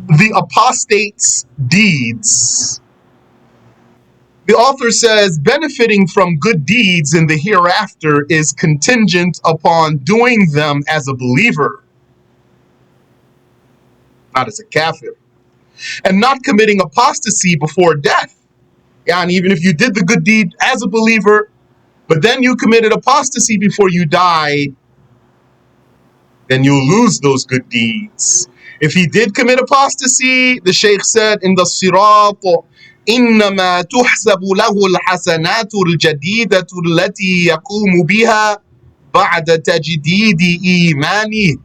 The apostate's deeds. The author says benefiting from good deeds in the hereafter is contingent upon doing them as a believer, not as a kafir, and not committing apostasy before death. And even if you did the good deed as a believer, but then you committed apostasy before you died, then you'll lose those good deeds. If he did commit apostasy, the Shaykh said in the Sirat, إنما تحسب له الحسنات الجديدة التي يقوم بها بعد تجديد إيمانه.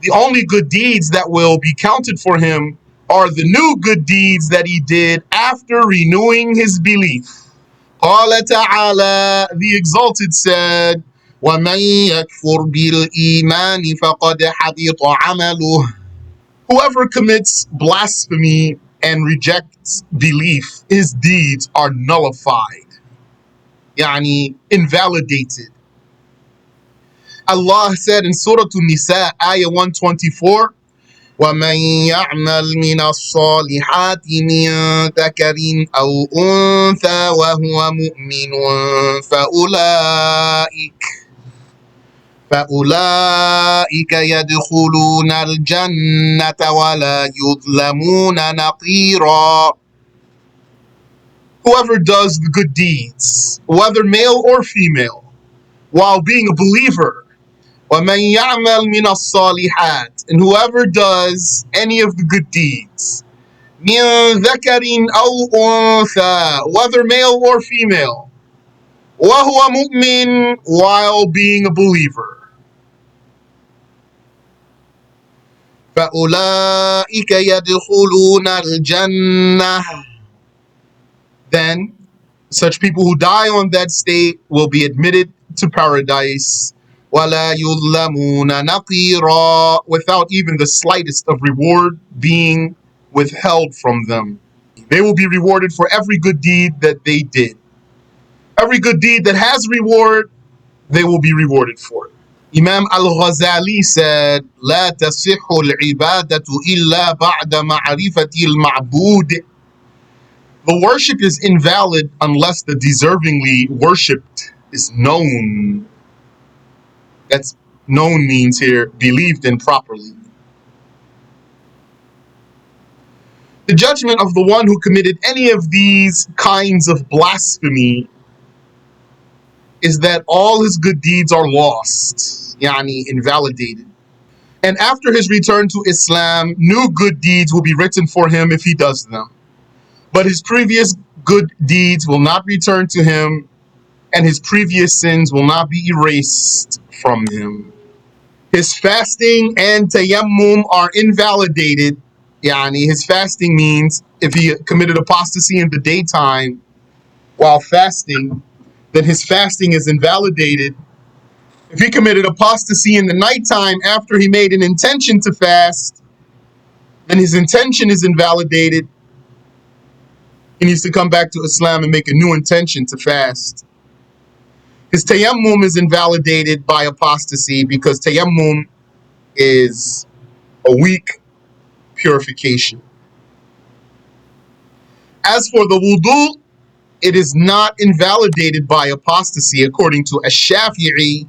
The only good deeds that will be counted for him are the new good deeds that he did after renewing his belief. قال تعالى, the Exalted said, وَمَنْ يَكْفُرْ بِالْإِيمَانِ فَقَدْ حَبِطَ عَمَلُهُ. Whoever commits blasphemy and rejects belief, his deeds are nullified, yani invalidated. Allah said in Surah An-Nisa, Ayah 124, وَمَنْ يَعْمَلْ مِنَ الصَّالِحَاتِ مِنْ ذَكَرٍ أَوْ أُنْثَى وَهُوَ مُؤْمِنٌ فَأُولَئِكَ يَدْخُلُونَ الْجَنَّةَ وَلَا يُظْلَمُونَ نَقِيرًا. Whoever does the good deeds, whether male or female, while being a believer, وَمَنْ يَعْمَلْ مِنَ الصَّالِحَاتِ, and whoever does any of the good deeds, مِنْ ذَكَرٍ أَوْ أُنْثَى, whether male or female, وَهُوَ مُؤْمِنٌ, while being a believer, فَأُولَئِكَ يَدْخُلُونَ الْجَنَّةَ, then such people who die on that state will be admitted to paradise, وَلَا يُظْلَمُونَ نَقِيرًا, without even the slightest of reward being withheld from them. They will be rewarded for every good deed that they did. Every good deed that has reward, they will be rewarded for it. Imam Al-Ghazali said, لا تصح العبادة إلا بعد معرفة المعبود. The worship is invalid unless the deservingly worshipped is known. That's known means here believed in properly. The judgment of the one who committed any of these kinds of blasphemy is that all his good deeds are lost, yani invalidated. And after his return to Islam, new good deeds will be written for him if he does them. But his previous good deeds will not return to him, and his previous sins will not be erased from him. His fasting and tayammum are invalidated. Yani his fasting means if he committed apostasy in the daytime while fasting, then his fasting is invalidated. If he committed apostasy in the nighttime after he made an intention to fast, then his intention is invalidated. He needs to come back to Islam and make a new intention to fast. His tayammum is invalidated by apostasy because tayammum is a weak purification. As for the wudu, it is not invalidated by apostasy according to Ash-Shafi'i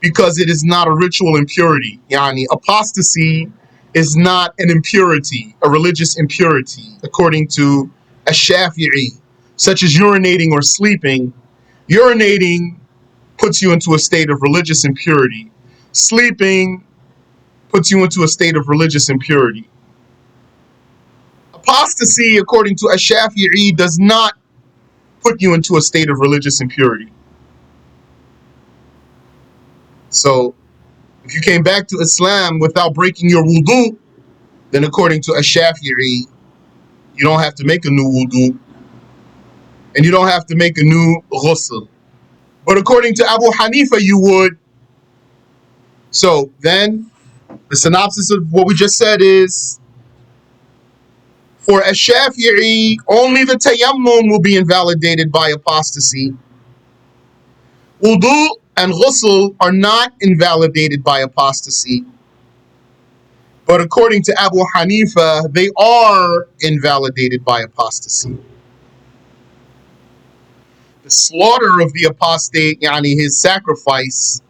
because it is not a ritual impurity. Yani apostasy is not an impurity, a religious impurity, according to Ash-Shafi'i, such as urinating or sleeping. Urinating puts you into a state of religious impurity. Sleeping puts you into a state of religious impurity. Apostasy, according to Ash-Shafi'i, does not put you into a state of religious impurity. So, if you came back to Islam without breaking your wudu, then according to Ash-Shafi'i, you don't have to make a new wudu, and you don't have to make a new ghusl. But according to Abu Hanifa, you would. So then, the synopsis of what we just said is, for Ash-Shafi'i, only the tayammum will be invalidated by apostasy. Wudu and ghusl are not invalidated by apostasy. But according to Abu Hanifa, they are invalidated by apostasy. The slaughter of the apostate, yani his sacrifice,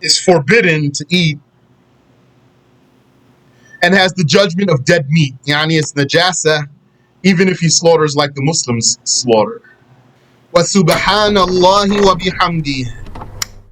is forbidden to eat and has the judgment of dead meat, yani it's najasa, even if he slaughters like the Muslims slaughter. وَسُبْحَانَ اللَّهِ وَبِحَمْدِهِ